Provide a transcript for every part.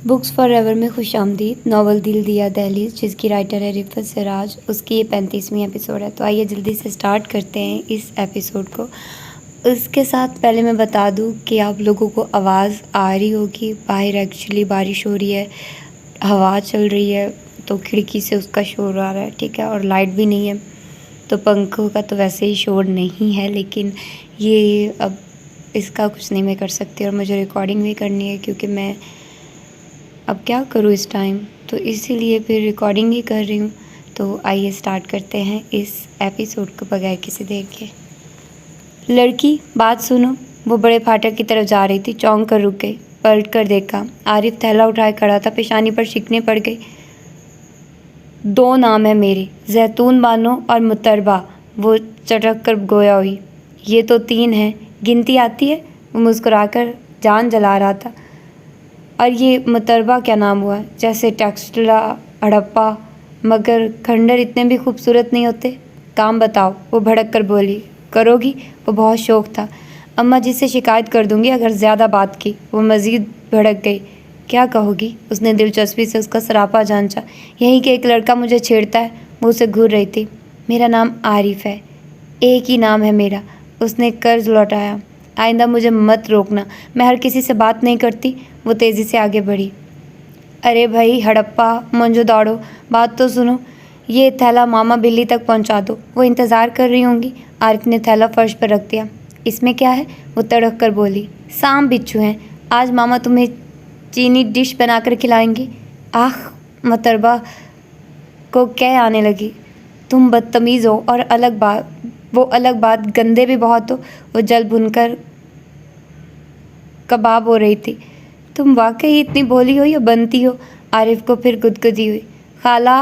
Books for ever میں خوش آمدید. ناول دل دیا دہلیز جس کی رائٹر ہے رفعت سراج، اس کی یہ 35ویں ایپیسوڈ ہے. تو آئیے جلدی سے سٹارٹ کرتے ہیں اس ایپیسوڈ کو. اس کے ساتھ پہلے میں بتا دوں کہ آپ لوگوں کو آواز آ رہی ہوگی. باہر ایکچولی بارش ہو رہی ہے، ہوا چل رہی ہے، تو کھڑکی سے اس کا شور آ رہا ہے، ٹھیک ہے. اور لائٹ بھی نہیں ہے تو پنکھوں کا تو ویسے ہی شور نہیں ہے، لیکن یہ اب اس کا کچھ نہیں میں کر سکتی، اور مجھے ریکارڈنگ بھی کرنی ہے کیونکہ میں اب کیا کروں اس ٹائم، تو اسی لیے پھر ریکارڈنگ ہی کر رہی ہوں. تو آئیے سٹارٹ کرتے ہیں اس ایپیسوڈ کو بغیر کسی دیر کے. لڑکی بات سنو. وہ بڑے پھاٹک کی طرف جا رہی تھی. چونک کر رک گئی، پلٹ کر دیکھا. عارف تھیلا اٹھائے کھڑا تھا، پیشانی پر شکنیں پڑ گئی. 2 نام ہیں میرے، زیتون بانو اور متربہ. وہ چٹک کر گویا ہوئی. یہ تو 3 ہیں، گنتی آتی ہے؟ وہ مسکرا کر جان جلا رہا تھا. اور یہ متربہ کیا نام ہوا؟ جیسے ٹیکسٹلا، ہڑپا. مگر کھنڈر اتنے بھی خوبصورت نہیں ہوتے. کام بتاؤ، وہ بھڑک کر بولی. کرو گی؟ وہ بہت شوق تھا. اماں جی سے شکایت کر دوں گی اگر زیادہ بات کی. وہ مزید بھڑک گئی. کیا کہو گی؟ اس نے دلچسپی سے اس کا سراپا جانچا. یہی کہ ایک لڑکا مجھے چھیڑتا ہے. وہ اسے گھور رہی تھی. میرا نام عارف ہے. ایک ہی نام ہے میرا. اس نے قرض لوٹایا. آئندہ مجھے مت روکنا، میں ہر کسی سے بات نہیں کرتی. وہ تیزی سے آگے بڑھی. ارے بھائی ہڑپا، منجو داڑو، بات تو سنو. یہ تھیلا ماما بلی تک پہنچا دو، وہ انتظار کر رہی ہوں گی. عارف نے تھیلا فرش پر رکھ دیا. اس میں کیا ہے؟ وہ تڑک کر بولی. سانپ بچھو ہیں. آج ماما تمہیں چینی ڈش بنا کر کھلائیں گی. آخ، متربہ کو کہہ آنے لگی. تم بدتمیز ہو، اور وہ الگ بات گندے بھی بہت ہو. وہ جل بھن کر کباب ہو رہی تھی. تم واقعی اتنی بھولی ہو یا بنتی ہو؟ عارف کو پھر گدگدی ہوئی. خالہ،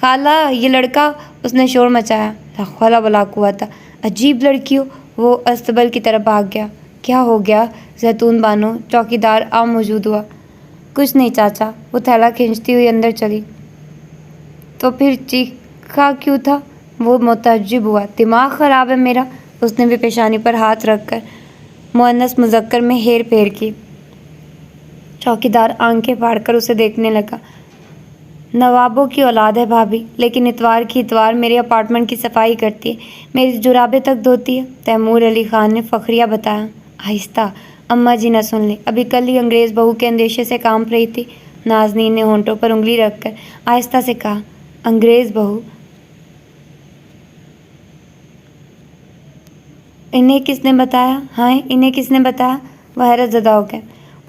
خالہ، یہ لڑکا. اس نے شور مچایا. لا حول ولا قوت. عجیب لڑکی ہو. وہ استبل کی طرف بھاگ گیا. کیا ہو گیا؟ زیتون بانو چوکیدار موجود ہوا. کچھ نہیں چاچا. وہ تھیلا کھینچتی ہوئی اندر چلی. تو پھر چیخا کیوں تھا؟ وہ متعجب ہوا. دماغ خراب ہے میرا. اس نے بھی پیشانی پر ہاتھ رکھ کر مؤنث مذکر میں ہیر پھیر کی. چوکیدار آنکھیں پھاڑ کر اسے دیکھنے لگا. نوابوں کی اولاد ہے بھابھی، لیکن اتوار کی اتوار میرے اپارٹمنٹ کی صفائی کرتی ہے، میری جرابیں تک دھوتی ہے. تیمور علی خان نے فخریہ بتایا. آہستہ، اماں جی نہ سن لیں. ابھی کل ہی انگریز بہو کے اندیشے سے کانپ رہی تھی. نازنین نے ہونٹوں پر انگلی رکھ کر آہستہ سے کہا. انگریز بہو؟ انہیں کس نے بتایا؟ ہاں، انہیں کس نے بتایا؟ وہ حیرت زدہ ہو گئے.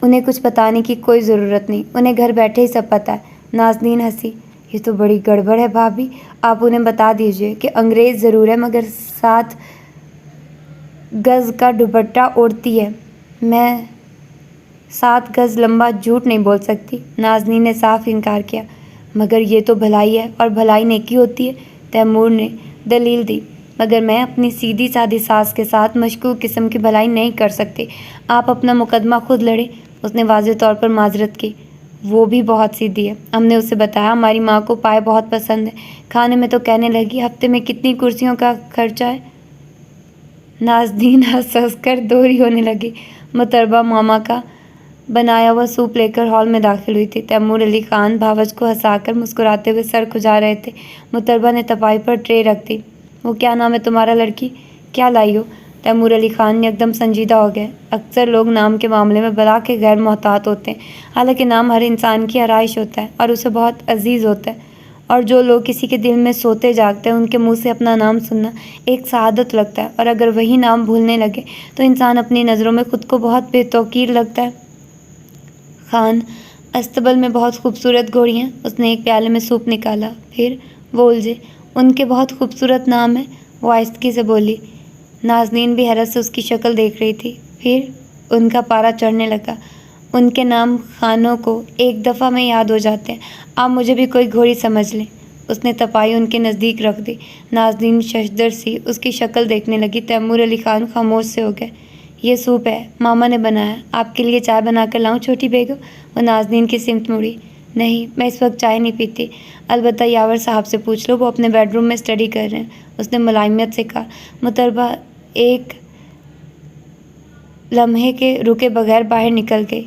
انہیں کچھ بتانے کی کوئی ضرورت نہیں، انہیں گھر بیٹھے ہی سب پتہ ہے. نازنین ہنسی. یہ تو بڑی گڑبڑ ہے بھابھی. آپ انہیں بتا دیجئے کہ انگریز ضرور ہے مگر 7 گز کا دوپٹہ اوڑھتی ہے. میں 7 گز لمبا جھوٹ نہیں بول سکتی. نازنین نے صاف انکار کیا. مگر یہ تو بھلائی ہے، اور بھلائی نیکی ہوتی ہے. تیمور نے دلیل دی. مگر میں اپنی سیدھی سادھی ساس کے ساتھ مشکوک قسم کی بھلائی نہیں کر سکتی. آپ اپنا مقدمہ خود لڑیں. اس نے واضح طور پر معذرت کی. وہ بھی بہت سیدھی ہے. ہم نے اسے بتایا ہماری ماں کو پائے بہت پسند ہے. کھانے میں تو کہنے لگی ہفتے میں کتنی کرسیوں کا خرچہ ہے. نازنین ہنس ہنس کر دوہری ہونے لگی. متربہ ماما کا بنایا ہوا سوپ لے کر ہال میں داخل ہوئی تھی. تیمور علی خان بھاوج کو ہنسا کر مسکراتے ہوئے سر کھجا رہے تھے. متربہ نے تپائی پر ٹرے رکھ دی. وہ کیا نام ہے تمہارا لڑکی؟ کیا لائی ہو؟ تیمور علی خان یکدم سنجیدہ ہو گئے. اکثر لوگ نام کے معاملے میں بلا کے غیر محتاط ہوتے ہیں، حالانکہ نام ہر انسان کی آرائش ہوتا ہے اور اسے بہت عزیز ہوتا ہے. اور جو لوگ کسی کے دل میں سوتے جاگتے ہیں ان کے منہ سے اپنا نام سننا ایک سعادت لگتا ہے، اور اگر وہی نام بھولنے لگے تو انسان اپنی نظروں میں خود کو بہت بے توقیر لگتا ہے. خان، استبل میں بہت خوبصورت گھوڑی ہیں. اس نے ایک پیالے میں سوپ نکالا. پھر وہ الجھے. ان کے بہت خوبصورت نام ہیں. وہ آہستگی سے بولی. نازنین بھی حیرت سے اس کی شکل دیکھ رہی تھی. پھر ان کا پارا چڑھنے لگا. ان کے نام خانوں کو ایک دفعہ میں یاد ہو جاتے ہیں. آپ مجھے بھی کوئی گھوڑی سمجھ لیں. اس نے تپائی ان کے نزدیک رکھ دی. نازنین ششدر سی اس کی شکل دیکھنے لگی. تیمور علی خان خاموش سے ہو گئے. یہ سوپ ہے، ماما نے بنایا. آپ کے لیے چائے بنا کر لاؤں چھوٹی بیگم؟ وہ نازنین کی سمت مڑی. نہیں، میں اس وقت چائے نہیں پیتی. البتہ یاور صاحب سے پوچھ لو، وہ اپنے بیڈ روم میں اسٹڈی کر رہے ہیں. اس نے ملائمیت سے کہا. متربہ ایک لمحے کے رکے بغیر باہر نکل گئی.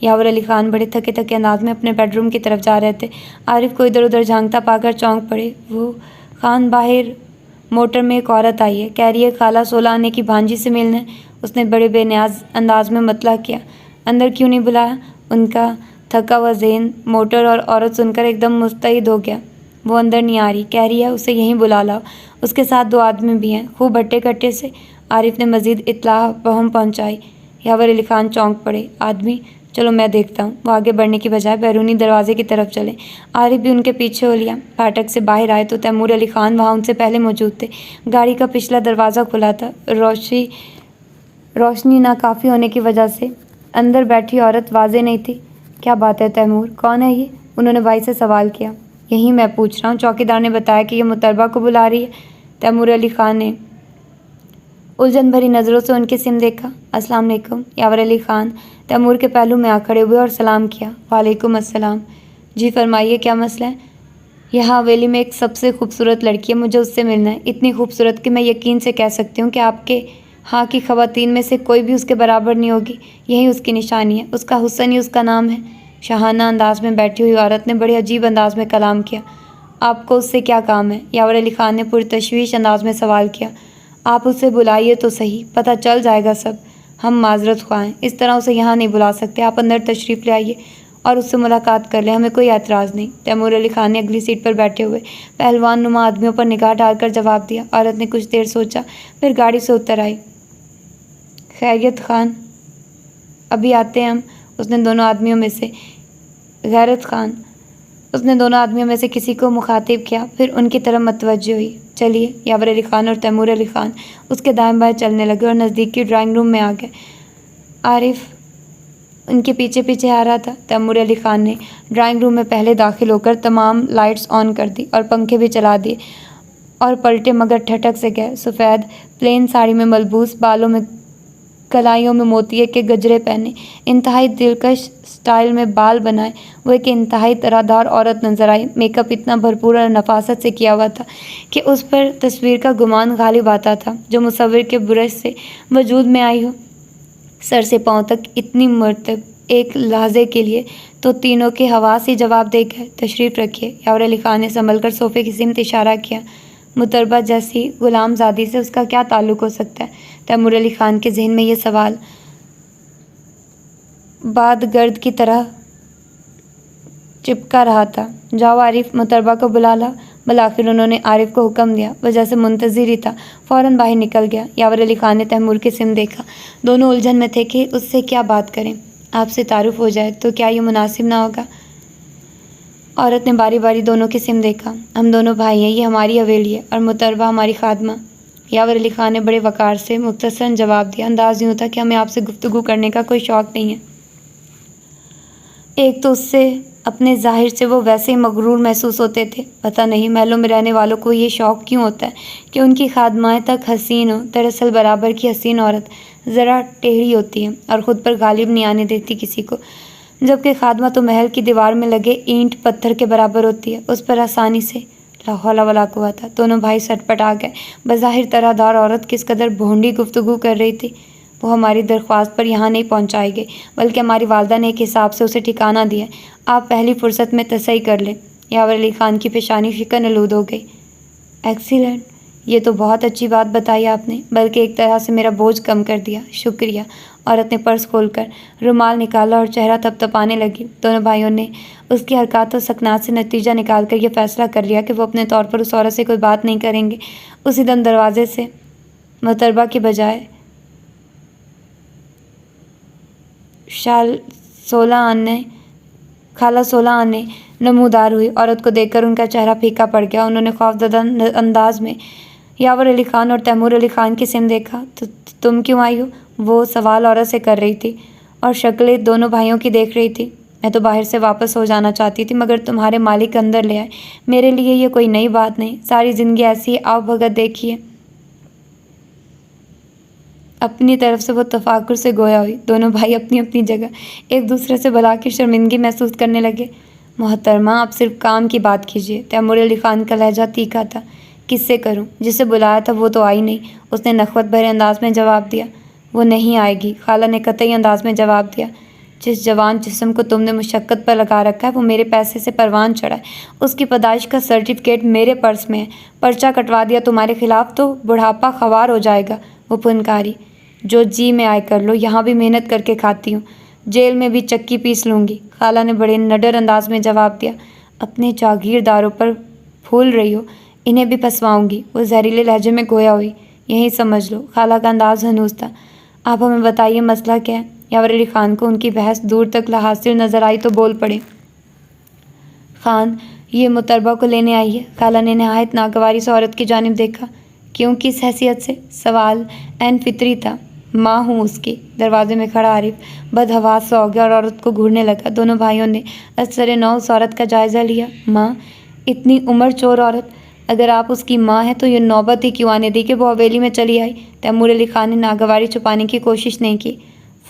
یاور علی خان بڑے تھکے تھکے انداز میں اپنے بیڈ روم کی طرف جا رہے تھے۔ عارف کو ادھر ادھر جھانکتا پا کر چونک پڑے۔ وہ خان باہر موٹر میں ایک عورت آئی ہے، کہہ رہی ہے خالہ 16 آنے کی بھانجی سے ملنے۔ اس نے بڑے بے نیاز انداز میں مطلع کیا۔ اندر کیوں نہیں بلایا؟ ان کا تھکا ہوا ذہن موٹر اور عورت سن کر ایک دم مستعد ہو گیا۔ وہ اندر نہیں آ رہی، کہہ رہی ہے اسے یہیں بلا لاؤ، اس کے ساتھ 2 آدمی بھی ہیں، خوب ہٹے کٹے سے۔ عارف نے مزید اطلاع بہم پہنچائی۔ یاور علی خان چونک پڑے۔ آدمی؟ چلو میں دیکھتا ہوں۔ وہ آگے بڑھنے کی بجائے بیرونی دروازے کی طرف چلے۔ عارف بھی ان کے پیچھے ہو لیا۔ پھاٹک سے باہر آئے تو تیمور علی خان وہاں ان سے پہلے موجود تھے۔ گاڑی کا پچھلا دروازہ کھلا تھا۔ روشنی ناکافی ہونے کی وجہ سے اندر بیٹھی عورت واضح نہیں تھی۔ کیا بات ہے تیمور، کون ہے یہ؟ انہوں نے بھائی سے سوال کیا۔ یہی میں پوچھ رہا ہوں، چوکیدار نے بتایا کہ یہ مطربہ کو بلا رہی ہے۔ تیمور علی خان نے الجھن بھری نظروں سے ان کی سمت دیکھا۔ السلام علیکم۔ یاور علی خان تیمور کے پہلو میں آ کھڑے ہوئے اور سلام کیا۔ وعلیکم السلام۔ جی فرمائیے، کیا مسئلہ ہے؟ یہاں حویلی میں ایک سب سے خوبصورت لڑکی ہے، مجھے اس سے ملنا ہے۔ اتنی خوبصورت کہ میں یقین سے کہہ سکتی ہوں کہ آپ کے ہاں کی خواتین میں سے کوئی بھی اس کے برابر نہیں ہوگی۔ یہی اس کی نشانی ہے، اس کا حسن ہی اس کا نام ہے۔ شاہانہ انداز میں بیٹھی ہوئی عورت نے بڑے عجیب انداز میں کلام کیا۔ آپ کو اس سے کیا کام ہے؟ یاور علی خان نے پرتشویش انداز میں سوال کیا۔ آپ اسے بلائیے تو صحیح، پتہ چل جائے گا سب۔ ہم معذرت خواہ ہیں، اس طرح اسے یہاں نہیں بلا سکتے۔ آپ اندر تشریف لے آئیے اور اس سے ملاقات کر لیں، ہمیں کوئی اعتراض نہیں۔ تیمور علی خان نے اگلی سیٹ پر بیٹھے ہوئے پہلوان نما آدمیوں پر نگاہ ڈال کر جواب دیا۔ عورت نے کچھ دیر سوچا، پھر گاڑی سے اتر آئی۔ خیریت خان، ابھی آتے ہیں ہم۔ اس نے دونوں آدمیوں میں سے کسی کو مخاطب کیا، پھر ان کی طرف متوجہ ہوئی۔ چلیے۔ یاور علی خان اور تیمور علی خان اس کے دائیں بائیں چلنے لگے اور نزدیکی ڈرائنگ روم میں آ گئے۔ عارف ان کے پیچھے پیچھے آ رہا تھا۔ تیمور علی خان نے ڈرائنگ روم میں پہلے داخل ہو کر تمام لائٹس آن کر دی اور پنکھے بھی چلا دیے اور پلٹے مگر ٹھٹک سے گئے۔ سفید پلین ساڑی میں ملبوس، بالوں میں کلائیوں میں موتیے کے گجرے پہنے، انتہائی دلکش سٹائل میں بال بنائے، وہ ایک انتہائی طرح دار عورت نظر آئی۔ میک اپ اتنا بھرپور اور نفاست سے کیا ہوا تھا کہ اس پر تصویر کا گمان غالب آتا تھا جو مصور کے برش سے وجود میں آئی ہو۔ سر سے پاؤں تک اتنی مرتب ایک لحظے کے لیے تو تینوں کے حواس ہی جواب دے گئے۔ تشریف رکھیے۔ یاور علی خان نے سنبھل کر صوفے کی سمت اشارہ کیا۔ مطربہ جیسی غلام زادی سے اس کا کیا تعلق ہو سکتا ہے؟ تیمور علی خان کے ذہن میں یہ سوال باد گرد کی طرح چپکا رہا تھا۔ جاؤ عارف، مطربہ کو بلا لاؤ۔ بالآخر انہوں نے عارف کو حکم دیا، وہ جیسے منتظر ہی تھا، فوراً باہر نکل گیا۔ یاور علی خان نے تیمور کی سمت دیکھا۔ دونوں الجھن میں تھے کہ اس سے کیا بات کریں۔ آپ سے تعارف ہو جائے تو کیا یہ مناسب نہ ہوگا؟ عورت نے باری باری دونوں کی سمت دیکھا۔ ہم دونوں بھائی ہیں، یہ ہماری حویلی ہے اور مطربہ ہماری خادمہ۔ یاور علی خان نے بڑے وقار سے مختصراً جواب دیا۔ انداز یوں تھا کہ ہمیں آپ سے گفتگو کرنے کا کوئی شوق نہیں ہے۔ ایک تو اس سے اپنے ظاہر سے وہ ویسے ہی مغرور محسوس ہوتے تھے۔ پتہ نہیں محلوں میں رہنے والوں کو یہ شوق کیوں ہوتا ہے کہ ان کی خادمائیں تک حسین ہوں۔ دراصل برابر کی حسین عورت ذرا ٹیڑھی ہوتی ہے اور خود پر غالب نہیں آنے دیتی کسی کو، جبکہ خادمہ تو محل کی دیوار میں لگے اینٹ پتھر کے برابر ہوتی ہے، اس پر آسانی سے۔ لا حول ولا قوت۔ دونوں بھائی سٹ پٹ آ گئے۔ بظاہر طرح دار عورت کس قدر بھونڈی گفتگو کر رہی تھی۔ وہ ہماری درخواست پر یہاں نہیں پہنچائی گئی، بلکہ ہماری والدہ نے ایک حساب سے اسے ٹھکانہ دیا ہے۔ آپ پہلی فرصت میں تصحیح کر لیں۔ یاور علی خان کی پیشانی شکن آلود ہو گئی۔ ایکسیلنٹ، یہ تو بہت اچھی بات بتائی آپ نے، بلکہ ایک طرح سے میرا بوجھ کم کر دیا۔ شکریہ۔ عورت نے پرس کھول کر رومال نکالا اور چہرہ تپتپانے لگی۔ دونوں بھائیوں نے اس کی حرکات و سکنات سے نتیجہ نکال کر یہ فیصلہ کر لیا کہ وہ اپنے طور پر اس عورت سے کوئی بات نہیں کریں گے۔ اسی دم دروازے سے مطربہ کی بجائے خالہ 16 آنے نمودار ہوئی۔ عورت کو دیکھ کر ان کا چہرہ پھیکا پڑ گیا۔ انہوں نے خوفزدہ انداز میں یاور علی خان اور تیمور علی خان کی سمت دیکھا۔ تو تم کیوں آئی ہو؟ وہ سوال عورت سے کر رہی تھی اور شکلیں دونوں بھائیوں کی دیکھ رہی تھی۔ میں تو باہر سے واپس ہو جانا چاہتی تھی، مگر تمہارے مالک اندر لے آئے۔ میرے لیے یہ کوئی نئی بات نہیں، ساری زندگی ایسی آؤ بھگت دیکھی ہے۔ اپنی طرف سے وہ تفاخر سے گویا ہوئی۔ دونوں بھائی اپنی اپنی جگہ ایک دوسرے سے بھلا کے شرمندگی محسوس کرنے لگے۔ محترمہ، آپ صرف کام کی بات کیجیے۔ تیمور علی خان کا لہجہ تیکھا تھا۔ کس سے کروں؟ جسے بلایا تھا وہ تو آئی نہیں، اس نے نخوت بھرے انداز میں جواب دیا۔ وہ نہیں آئے گی، خالہ نے قطعی انداز میں جواب دیا۔ جس جوان جسم کو تم نے مشقت پر لگا رکھا ہے وہ میرے پیسے سے پروان چڑھا ہے، اس کی پیدائش کا سرٹیفکیٹ میرے پرس میں ہے، پرچہ کٹوا دیا تمہارے خلاف تو بڑھاپا خوار ہو جائے گا۔ وہ پھنکاری، جو جی میں آئے کر لو، یہاں بھی محنت کر کے کھاتی ہوں، جیل میں بھی چکی پیس لوں گی۔ خالہ نے بڑے نڈر انداز میں جواب دیا۔ اپنے جاگیرداروں پر پھول رہی ہو، انہیں بھی پھنسواؤں گی۔ وہ زہریلے لہجے میں گویا ہوئی۔ یہی سمجھ لو۔ خالہ کا انداز ہنوز تھا۔ آپ ہمیں بتائیے مسئلہ کیا ہے؟ یاور علی خان کو ان کی بحث دور تک لاحاصل نظر آئی تو بول پڑے۔ خان، یہ متربہ کو لینے آئی ہے۔ خالہ نے نہایت ناگواری سے عورت کی جانب دیکھا۔ کیوں، کس حیثیت سے؟ سوال عین فطری تھا۔ ماں ہوں اس کی۔ دروازے میں کھڑا عارف بدحواس سا ہو گیا اور عورت کو گھورنے لگا۔ دونوں بھائیوں نے اثر نو اس عورت کا جائزہ لیا۔ ماں، اتنی عمر چور عورت، اگر آپ اس کی ماں ہیں تو یہ نوبت ہی کیوں آنے دی کہ وہ حویلی میں چلی آئی؟ تیمور علی خان نے ناگواری چھپانے کی کوشش نہیں کی۔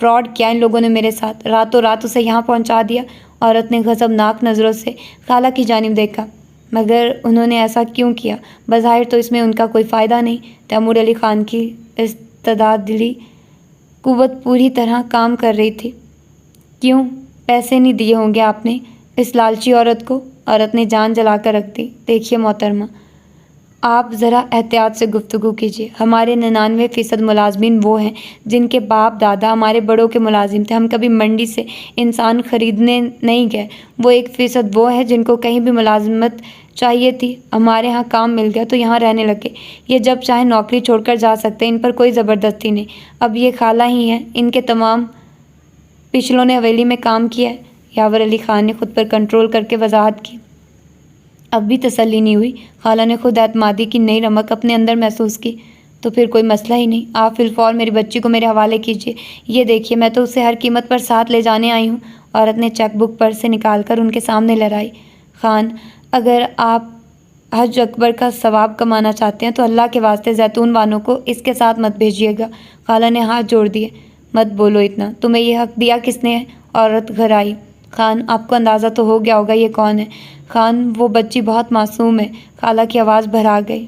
فراڈ کیا ان لوگوں نے میرے ساتھ، راتوں رات اسے یہاں پہنچا دیا۔ عورت نے غضبناک نظروں سے خالہ کی جانب دیکھا۔ مگر انہوں نے ایسا کیوں کیا؟ بظاہر تو اس میں ان کا کوئی فائدہ نہیں۔ تیمور علی خان کی استدلالی قوت پوری طرح کام کر رہی تھی۔ کیوں؟ پیسے نہیں دیے ہوں گے آپ نے اس لالچی عورت کو؟ عورت نے جان جلا کر رکھ دی۔ دیکھیے محترمہ، آپ ذرا احتیاط سے گفتگو کیجیے۔ ہمارے 99% ملازمین وہ ہیں جن کے باپ دادا ہمارے بڑوں کے ملازم تھے۔ ہم کبھی منڈی سے انسان خریدنے نہیں گئے۔ وہ 1% وہ ہیں جن کو کہیں بھی ملازمت چاہیے تھی، ہمارے ہاں کام مل گیا تو یہاں رہنے لگے۔ یہ جب چاہیں نوکری چھوڑ کر جا سکتے ہیں، ان پر کوئی زبردستی نہیں۔ اب یہ خالہ ہی ہیں، ان کے تمام پچھلوں نے حویلی میں کام کیا ہے۔ یاور علی خان نے خود پر کنٹرول کر کے وضاحت کی۔ اب بھی تسلی نہیں ہوئی۔ خالہ نے خود اعتمادی کی نئی رمق اپنے اندر محسوس کی۔ تو پھر کوئی مسئلہ ہی نہیں۔ آپ فی الفور میری بچی کو میرے حوالے کیجیے۔ یہ دیکھیے، میں تو اسے ہر قیمت پر ساتھ لے جانے آئی ہوں۔ عورت نے چیک بک پرس سے نکال کر ان کے سامنے لہرائی۔ خان، اگر آپ حج اکبر کا ثواب کمانا چاہتے ہیں تو اللہ کے واسطے زیتون بانو کو اس کے ساتھ مت بھیجیے گا۔ خالہ نے ہاتھ جوڑ دیے۔ مت بولو اتنا، تمہیں یہ حق دیا کس نے ہے؟ عورت گھر آئی۔ خان، آپ کو اندازہ تو ہو گیا ہوگا یہ کون ہے؟ خان، وہ بچی بہت معصوم ہے۔ خالہ کی آواز بھرا گئی۔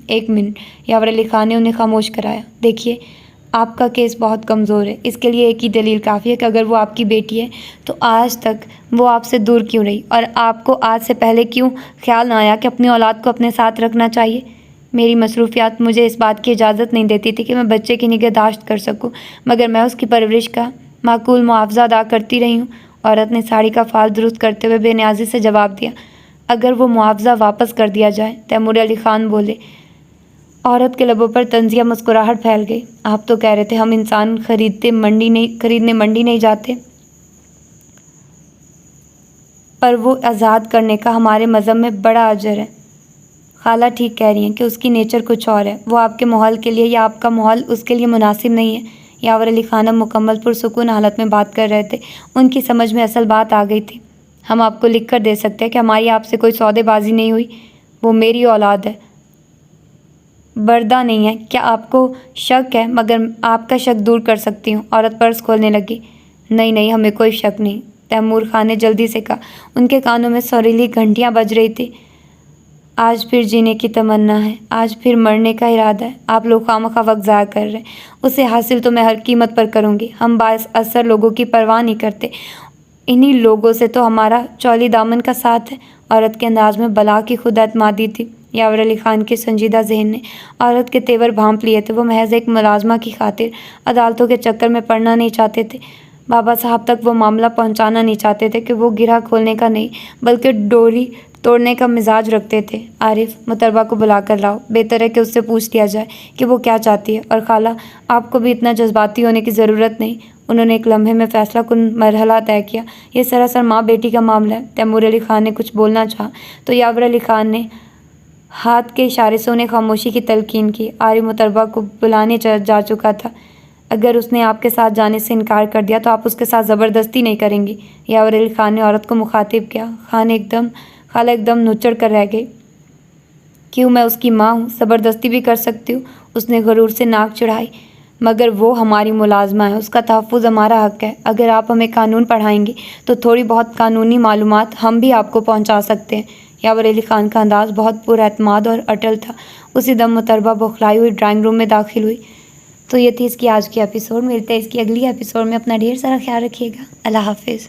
ایک منٹ، یاور علی خان نے انہیں خاموش کرایا۔ دیکھیے، آپ کا کیس بہت کمزور ہے۔ اس کے لیے ایک ہی دلیل کافی ہے کہ اگر وہ آپ کی بیٹی ہے تو آج تک وہ آپ سے دور کیوں رہی، اور آپ کو آج سے پہلے کیوں خیال نہ آیا کہ اپنی اولاد کو اپنے ساتھ رکھنا چاہیے؟ میری مصروفیات مجھے اس بات کی اجازت نہیں دیتی تھی کہ میں بچے کی نگہداشت کر سکوں، مگر میں اس کی پرورش کا معقول معاوضہ ادا کرتی رہی ہوں۔ عورت نے ساڑی کا فال درست کرتے ہوئے بے نیازی سے جواب دیا۔ اگر وہ معاوضہ واپس کر دیا جائے؟ تیمور علی خان بولے۔ عورت کے لبوں پر طنزیہ مسکراہٹ پھیل گئی۔ آپ تو کہہ رہے تھے ہم انسان خریدنے منڈی نہیں جاتے، پر وہ آزاد کرنے کا ہمارے مذہب میں بڑا اجر ہے۔ خالہ ٹھیک کہہ رہی ہیں کہ اس کی نیچر کچھ اور ہے، وہ آپ کے ماحول کے لیے یا آپ کا ماحول اس کے لیے مناسب نہیں ہے۔ یاور علی خان اب مکمل پرسکون حالت میں بات کر رہے تھے۔ ان کی سمجھ میں اصل بات آ گئی تھی۔ ہم آپ کو لکھ کر دے سکتے ہیں کہ ہماری آپ سے کوئی سودے بازی نہیں ہوئی۔ وہ میری اولاد ہے، بردہ نہیں ہے۔ کیا آپ کو شک ہے؟ مگر آپ کا شک دور کر سکتی ہوں۔ عورت پرس کھولنے لگی۔ نہیں، ہمیں کوئی شک نہیں، تیمور خان نے جلدی سے کہا۔ ان کے کانوں میں سریلی گھنٹیاں بج رہی تھی۔ آج پھر جینے کی تمنا ہے، آج پھر مرنے کا ارادہ ہے۔ آپ لوگ خواہ وقت ضائع کر رہے ہیں۔ اسے حاصل تو میں ہر قیمت پر کروں گی۔ ہم باعث اثر لوگوں کی پرواہ نہیں کرتے، انہی لوگوں سے تو ہمارا چولی دامن کا ساتھ ہے۔ عورت کے انداز میں بلا کی خود اعتمادی تھی۔ یاور علی خان کے سنجیدہ ذہن نے عورت کے تیور بھانپ لیے تھے۔ وہ محض ایک ملازمہ کی خاطر عدالتوں کے چکر میں پڑنا نہیں چاہتے تھے۔ بابا صاحب تک وہ معاملہ پہنچانا نہیں چاہتے تھے کہ وہ گرہ کھولنے کا نہیں بلکہ ڈوری توڑنے کا مزاج رکھتے تھے۔ عارف، متربہ کو بلا کر لاؤ، بہتر ہے کہ اس سے پوچھ لیا جائے کہ وہ کیا چاہتی ہے۔ اور خالہ، آپ کو بھی اتنا جذباتی ہونے کی ضرورت نہیں۔ انہوں نے ایک لمحے میں فیصلہ کن مرحلہ طے کیا۔ یہ سراسر ماں بیٹی کا معاملہ ہے۔ تیمور علی خان نے کچھ بولنا چاہا تو یاور علی خان نے ہاتھ کے اشارے سے انہیں خاموشی کی تلقین کی۔ عارف متربہ کو بلانے جا چکا تھا۔ اگر اس نے آپ کے ساتھ جانے سے انکار کر دیا تو آپ اس کے ساتھ زبردستی نہیں کریں گی؟ یاور علی خان نے عورت کو مخاطب کیا۔ خالہ ایک دم نچڑ کر رہ گئی۔ کیوں، میں اس کی ماں ہوں، زبردستی بھی کر سکتی ہوں۔ اس نے غرور سے ناک چڑھائی۔ مگر وہ ہماری ملازمہ ہے، اس کا تحفظ ہمارا حق ہے۔ اگر آپ ہمیں قانون پڑھائیں گے تو تھوڑی بہت قانونی معلومات ہم بھی آپ کو پہنچا سکتے ہیں۔ یاور علی خان کا انداز بہت پر اعتماد اور اٹل تھا۔ اسی دم متربہ بوکھلائی ہوئی ڈرائنگ روم میں داخل ہوئی۔ تو یہ تھی اس کی آج کی ایپیسوڈ. ملتے ہیں اس کی اگلی ایپیسوڈ میں. اپنا ڈھیر سارا خیال رکھیے گا. اللہ حافظ.